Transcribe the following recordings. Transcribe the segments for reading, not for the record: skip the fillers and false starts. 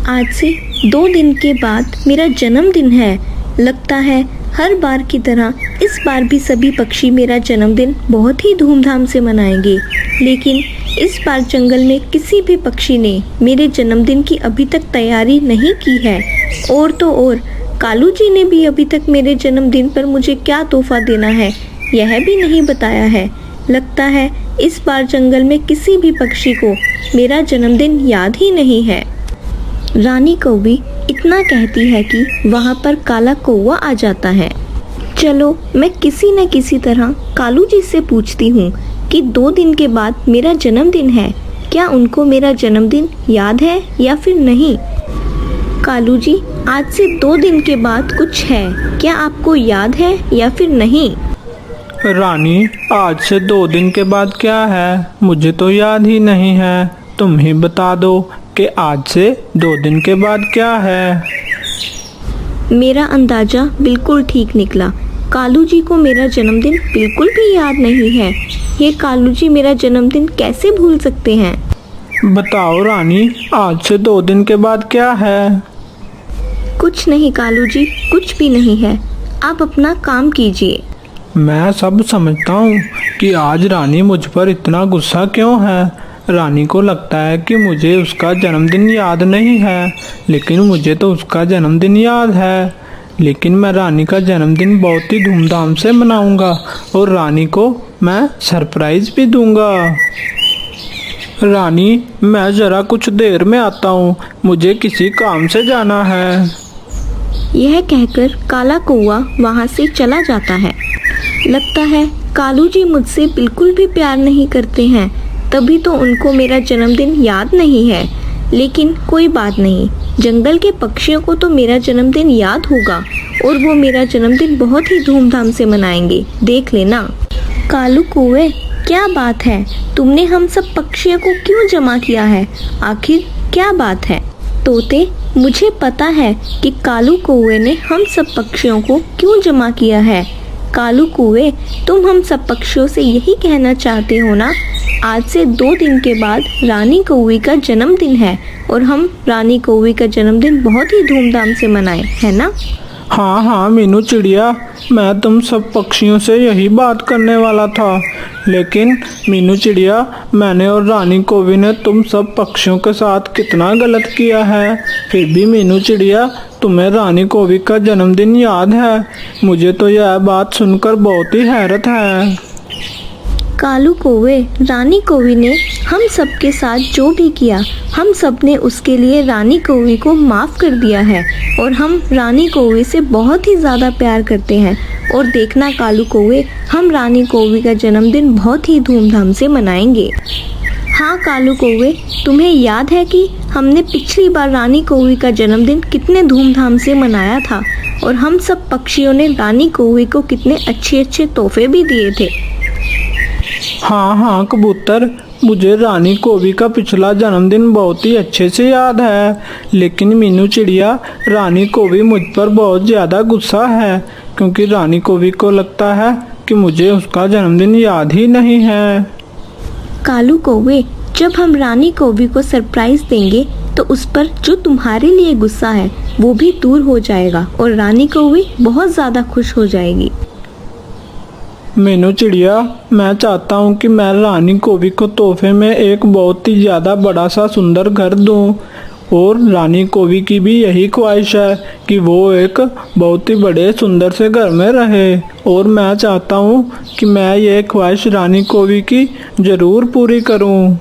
आज से 2 दिन के बाद मेरा जन्मदिन है। लगता है हर बार की तरह इस बार भी सभी पक्षी मेरा जन्मदिन बहुत ही धूमधाम से मनाएंगे। लेकिन इस बार जंगल में किसी भी पक्षी ने मेरे जन्मदिन की अभी तक तैयारी नहीं की है। और तो और कालू जी ने भी अभी तक मेरे जन्मदिन पर मुझे क्या तोहफा देना है यह भी नहीं बताया है। लगता है इस बार जंगल में किसी भी पक्षी को मेरा जन्मदिन याद ही नहीं है। रानी कौवी इतना कहती है कि वहाँ पर काला कौवा आ जाता है। चलो मैं किसी न किसी तरह कालू जी से पूछती हूँ कि 2 दिन के बाद मेरा जन्मदिन है, क्या उनको मेरा जन्मदिन याद है या फिर नहीं। कालू जी, आज से 2 दिन के बाद कुछ है, क्या आपको याद है या फिर नहीं। रानी, आज से 2 दिन के बाद क्या है, मुझे तो याद ही नहीं है। तुम ही बता दो कि आज से 2 दिन के बाद क्या है। मेरा अंदाजा बिल्कुल ठीक निकला। कालू जी को मेरा जन्मदिन बिल्कुल भी याद नहीं है। ये कालू जी मेरा जन्मदिन कैसे भूल सकते हैं। बताओ रानी, आज से 2 दिन के बाद क्या है। कुछ नहीं कालू जी, कुछ भी नहीं है। आप अपना काम कीजिए। मैं सब समझता हूँ कि आज रानी मुझ पर इतना गुस्सा क्यों है। रानी को लगता है कि मुझे उसका जन्मदिन याद नहीं है, लेकिन मुझे तो उसका जन्मदिन याद है। लेकिन मैं रानी का जन्मदिन बहुत ही धूमधाम से मनाऊंगा और रानी को मैं सरप्राइज भी दूंगा। रानी, मैं ज़रा कुछ देर में आता हूँ, मुझे किसी काम से जाना है। यह कहकर काला कौवा वहाँ से चला जाता है। लगता है कालू जी मुझसे बिल्कुल भी प्यार नहीं करते हैं, तभी तो उनको मेरा जन्मदिन याद नहीं है। लेकिन कोई बात नहीं, जंगल के पक्षियों को तो मेरा जन्मदिन याद होगा और वो मेरा जन्मदिन बहुत ही धूमधाम से मनाएंगे, देख लेना। कालू कौवे, क्या बात है, तुमने हम सब पक्षियों को क्यों जमा किया है, आखिर क्या बात है। तोते, मुझे पता है कि कालू कौवे ने हम सब पक्षियों को क्यों जमा किया है। कालू कौवे, तुम हम सब पक्षियों से यही कहना चाहते हो ना, आज से 2 दिन के बाद रानी कौवी का जन्मदिन है और हम रानी कौवी का जन्मदिन बहुत ही धूमधाम से मनाएं, है ना। हाँ हाँ मीनू चिड़िया, मैं तुम सब पक्षियों से यही बात करने वाला था। लेकिन मीनू चिड़िया, मैंने और रानी कौवी ने तुम सब पक्षियों के साथ कितना गलत किया है, फिर भी मीनू चिड़िया तुम्हें रानी कौवी का जन्मदिन याद है। मुझे तो यह बात सुनकर बहुत ही हैरत है। कालू कौवे, रानी कौवी ने हम सब के साथ जो भी किया, हम सब ने उसके लिए रानी कौवी को माफ़ कर दिया है और हम रानी कौवी से बहुत ही ज़्यादा प्यार करते हैं। और देखना कालू कौवे, हम रानी कौवी का जन्मदिन बहुत ही धूमधाम से मनाएंगे। हाँ कालू कौवे, तुम्हें याद है कि हमने पिछली बार रानी कौवी का जन्मदिन कितने धूमधाम से मनाया था और हम सब पक्षियों ने रानी कौवी को कितने अच्छे अच्छे तोहफे भी दिए थे। हाँ हाँ कबूतर, मुझे रानी कौवी का पिछला जन्मदिन बहुत ही अच्छे से याद है। लेकिन मीनू चिड़िया, रानी कौवी मुझ पर बहुत ज़्यादा गुस्सा है क्योंकि रानी कौवी को लगता है कि मुझे उसका जन्मदिन याद ही नहीं है। कालू कौवे, जब हम रानी कौवी को सरप्राइज देंगे तो उस पर जो तुम्हारे लिए गुस्सा है वो भी दूर हो जाएगा और रानी कौवी बहुत ज़्यादा खुश हो जाएगी। मीनू चिड़िया, मैं चाहता हूँ कि मैं रानी कौवी को तोहफे में एक बहुत ही ज़्यादा बड़ा सा सुंदर घर दूँ और रानी कौवी की भी यही ख्वाहिश है कि वो एक बहुत ही बड़े सुंदर से घर में रहे। और मैं चाहता हूँ कि मैं ये ख्वाहिश रानी कौवी की ज़रूर पूरी करूँ।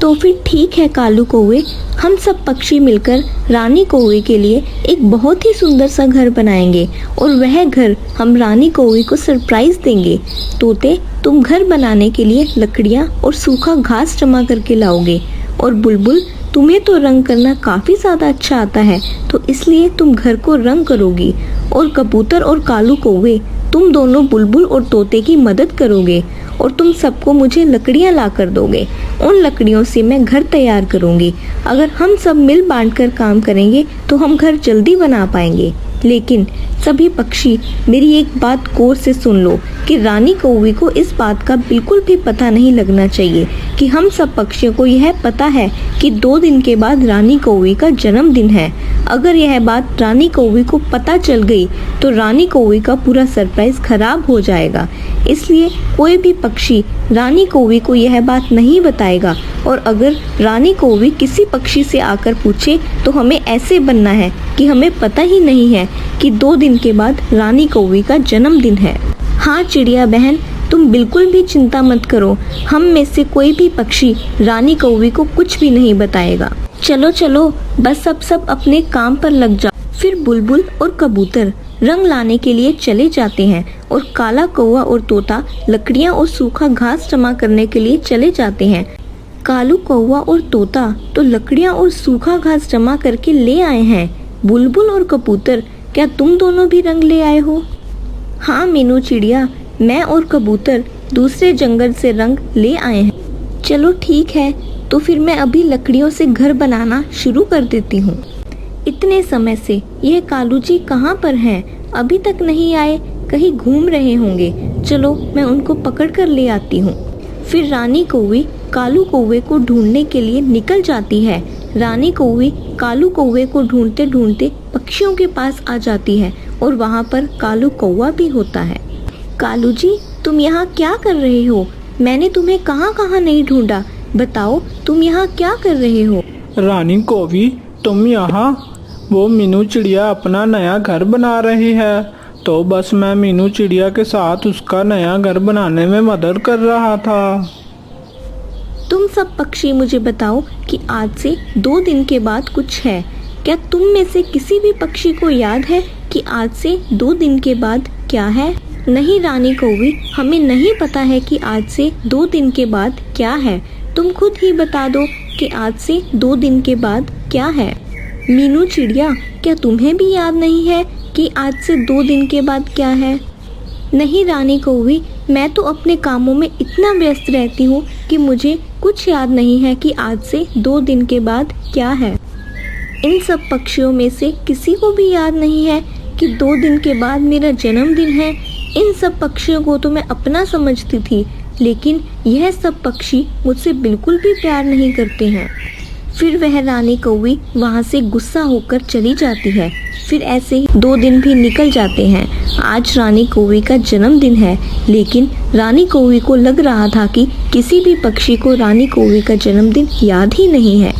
तो फिर ठीक है कालू कौवे, हम सब पक्षी मिलकर रानी कौवे के लिए एक बहुत ही सुंदर सा घर बनाएंगे और वह घर हम रानी कौवे को सरप्राइज देंगे। तोते, तुम घर बनाने के लिए लकड़ियाँ और सूखा घास जमा करके लाओगे और बुलबुल, तुम्हें तो रंग करना काफ़ी ज़्यादा अच्छा आता है तो इसलिए तुम घर को रंग करोगी। और कबूतर और कालू कौवे, तुम दोनों बुलबुल और तोते की मदद करोगे और तुम सबको मुझे लकड़ियाँ ला कर दोगे। उन लकड़ियों से मैं घर तैयार करूँगी। अगर हम सब मिल बांट कर काम करेंगे तो हम घर जल्दी बना पाएंगे। लेकिन सभी पक्षी मेरी एक बात गौर से सुन लो कि रानी कौवी को इस बात का बिल्कुल भी पता नहीं लगना चाहिए कि हम सब पक्षियों को यह पता है कि 2 दिन के बाद रानी कौवी का जन्मदिन है। अगर यह बात रानी कौवी को पता चल गई तो रानी कौवी का पूरा सरप्राइज खराब हो जाएगा। इसलिए कोई भी पक्षी रानी कौवी को यह बात नहीं बताएगा, और अगर रानी कौवी किसी पक्षी से आकर पूछे तो हमें ऐसे बनना है कि हमें पता ही नहीं है कि 2 दिन के बाद रानी कौवी का जन्मदिन है। हाँ चिड़िया बहन, तुम बिल्कुल भी चिंता मत करो, हम में से कोई भी पक्षी रानी कौवी को कुछ भी नहीं बताएगा। चलो चलो, बस अब सब अपने काम पर लग जाओ। फिर बुलबुल और कबूतर रंग लाने के लिए चले जाते हैं और काला कौवा और तोता लकड़ियाँ और सूखा घास जमा करने के लिए चले जाते हैं। कालू कौवा और तोता तो लकड़ियाँ और सूखा घास जमा करके ले आए हैं। बुलबुल और कबूतर, क्या तुम दोनों भी रंग ले आए हो? हाँ मीनू चिड़िया, मैं और कबूतर दूसरे जंगल से रंग ले आए हैं। चलो ठीक है, तो फिर मैं अभी लकड़ियों से घर बनाना शुरू कर देती हूँ। इतने समय से यह कालू जी कहाँ पर हैं? अभी तक नहीं आए, कहीं घूम रहे होंगे। चलो मैं उनको पकड़ कर ले आती हूँ। फिर रानी कौवी कालू कौवे को ढूंढने के लिए निकल जाती है। रानी कौवी कालू कौवे को ढूंढते ढूंढते पक्षियों के पास आ जाती है और वहाँ पर कालू कौवा भी होता है। कालू जी, तुम यहाँ क्या कर रहे हो? मैंने तुम्हें कहाँ कहाँ नहीं ढूंढा, बताओ तुम यहाँ क्या कर रहे हो? रानी कौवी, तुम यहाँ? वो मीनू चिड़िया अपना नया घर बना रही है, तो बस मैं मीनू चिड़िया के साथ उसका नया घर बनाने में मदद कर रहा था। तुम सब पक्षी मुझे बताओ कि आज से 2 दिन के बाद कुछ है। क्या तुम में से किसी भी पक्षी को याद है कि आज से 2 दिन के बाद क्या है? नहीं रानी कौवी, हमें नहीं पता है कि आज से 2 दिन के बाद क्या है। तुम खुद ही बता दो कि आज से 2 दिन के बाद क्या है। मीनू चिड़िया, क्या तुम्हें भी याद नहीं है कि आज से 2 दिन के बाद क्या है? नहीं रानी कौवी, मैं तो अपने कामों में इतना व्यस्त रहती हूँ कि मुझे कुछ याद नहीं है कि आज से 2 दिन के बाद क्या है। इन सब पक्षियों में से किसी को भी याद नहीं है कि 2 दिन के बाद मेरा जन्मदिन है। इन सब पक्षियों को तो मैं अपना समझती थी, लेकिन यह सब पक्षी मुझसे बिल्कुल भी प्यार नहीं करते हैं। फिर वह रानी कौवी वहाँ से गुस्सा होकर चली जाती है। फिर ऐसे ही 2 दिन भी निकल जाते हैं। आज रानी कौवी का जन्मदिन है, लेकिन रानी कौवी को लग रहा था कि किसी भी पक्षी को रानी कौवी का जन्मदिन याद ही नहीं है।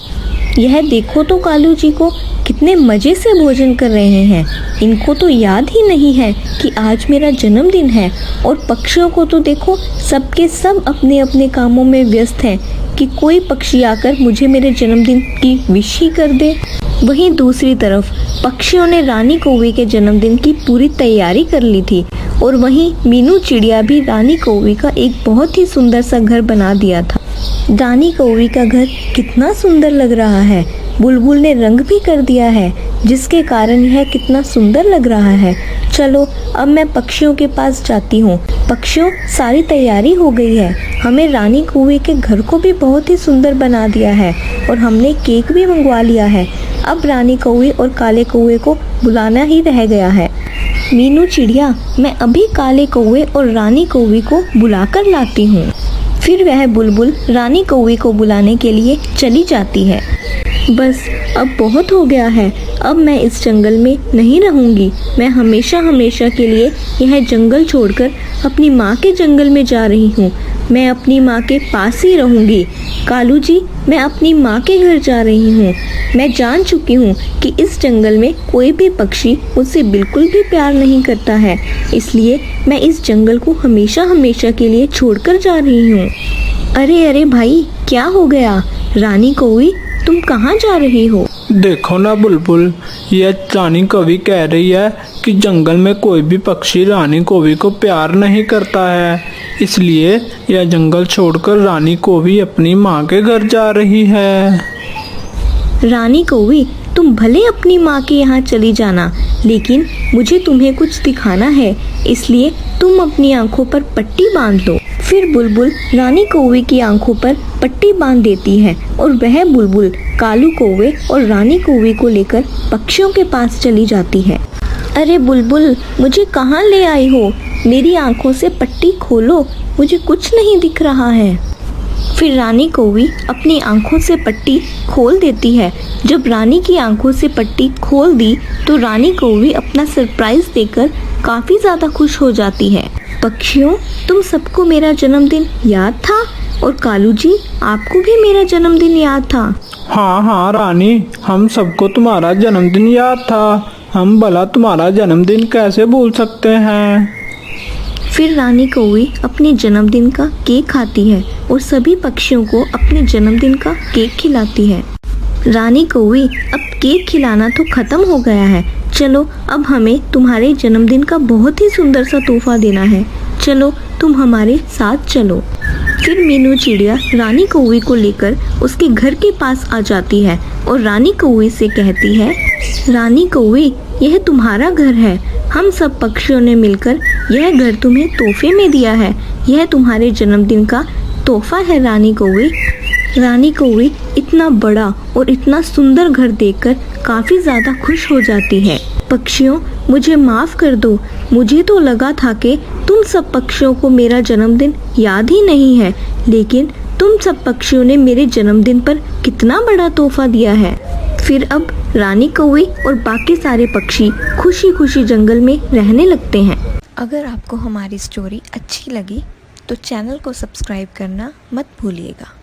यह देखो तो कालू जी को, कितने मज़े से भोजन कर रहे हैं। इनको तो याद ही नहीं है कि आज मेरा जन्मदिन है। और पक्षियों को तो देखो, सबके सब अपने अपने कामों में व्यस्त हैं कि कोई पक्षी आकर मुझे मेरे जन्मदिन की विश ही कर दे। वहीं दूसरी तरफ पक्षियों ने रानी कौवी के जन्मदिन की पूरी तैयारी कर ली थी, और वहीं मीनू चिड़िया भी रानी कौवी का एक बहुत ही सुंदर सा घर बना दिया था। रानी कौवी का घर कितना सुंदर लग रहा है। बुलबुल ने रंग भी कर दिया है, जिसके कारण यह कितना सुंदर लग रहा है। चलो अब मैं पक्षियों के पास जाती हूँ। पक्षियों, सारी तैयारी हो गई है। हमें रानी कौवी के घर को भी बहुत ही सुंदर बना दिया है, और हमने केक भी मंगवा लिया है। अब रानी कौवी और काले कौवे को बुलाना ही रह गया है। मीनू चिड़िया, मैं अभी काले कौवे और रानी कौवी को बुलाकर लाती हूँ। फिर वह बुलबुल रानी कौवी को बुलाने के लिए चली जाती है। बस अब बहुत हो गया है, अब मैं इस जंगल में नहीं रहूंगी। मैं हमेशा हमेशा के लिए यह जंगल छोड़कर अपनी माँ के जंगल में जा रही हूँ। मैं अपनी माँ के पास ही रहूंगी। कालू जी, मैं अपनी माँ के घर जा रही हूँ। मैं जान चुकी हूँ कि इस जंगल में कोई भी पक्षी मुझसे बिल्कुल भी प्यार नहीं करता है, इसलिए मैं इस जंगल को हमेशा हमेशा के लिए छोड़कर जा रही हूँ। अरे अरे भाई, क्या हो गया? रानी कौवी, तुम कहाँ जा रही हो? देखो ना बुलबुल, यह रानी कौवी कह रही है कि जंगल में कोई भी पक्षी रानी कौवी को प्यार नहीं करता है, इसलिए यह जंगल छोड़कर रानी कौवी अपनी माँ के घर जा रही है। रानी कौवी, तुम भले अपनी माँ के यहाँ चली जाना, लेकिन मुझे तुम्हें कुछ दिखाना है, इसलिए तुम अपनी आंखों पर पट्टी बांध लो। फिर बुलबुल रानी कौवे की आंखों पर पट्टी बांध देती है, और वह बुलबुल कालू कौवे और रानी कौवे को लेकर पक्षियों के पास चली जाती है। अरे बुलबुल, मुझे कहाँ ले आई हो? मेरी आंखों से पट्टी खोलो, मुझे कुछ नहीं दिख रहा है। फिर रानी कौवी अपनी आंखों से पट्टी खोल देती है। जब रानी की आंखों से पट्टी खोल दी तो रानी कौवी अपना सरप्राइज देकर काफ़ी ज़्यादा खुश हो जाती है। पक्षियों, तुम सबको मेरा जन्मदिन याद था? और कालू जी, आपको भी मेरा जन्मदिन याद था? हाँ हाँ रानी, हम सबको तुम्हारा जन्मदिन याद था। हम भला तुम्हारा जन्मदिन कैसे भूल सकते हैं। फिर रानी कौवी अपने जन्मदिन का केक खाती है और सभी पक्षियों को अपने जन्मदिन का केक खिलाती है। रानी कौवी, अब केक खिलाना तो खत्म हो गया है। चलो, अब हमें तुम्हारे जन्मदिन का बहुत ही सुंदर सा तोहफा देना है। चलो, तुम हमारे साथ चलो। फिर मीनू चिड़िया रानी कौवी को लेकर उसके घर के पास आ जाती है और रानी कौवी से कहती है, रानी कौवी, यह तुम्हारा घर है। हम सब पक्षियों ने मिलकर यह घर तुम्हें तोहफे में दिया है। यह तुम्हारे जन्मदिन का तोहफा है रानी कौवी। रानी कौवी इतना बड़ा और इतना सुंदर घर देखकर काफ़ी ज़्यादा खुश हो जाती है। पक्षियों, मुझे माफ़ कर दो। मुझे तो लगा था कि तुम सब पक्षियों को मेरा जन्मदिन याद ही नहीं है, लेकिन तुम सब पक्षियों ने मेरे जन्मदिन पर कितना बड़ा तोहफा दिया है। फिर अब रानी कौवी और बाकी सारे पक्षी खुशी खुशी जंगल में रहने लगते हैं। अगर आपको हमारी स्टोरी अच्छी लगी तो चैनल को सब्सक्राइब करना मत भूलिएगा।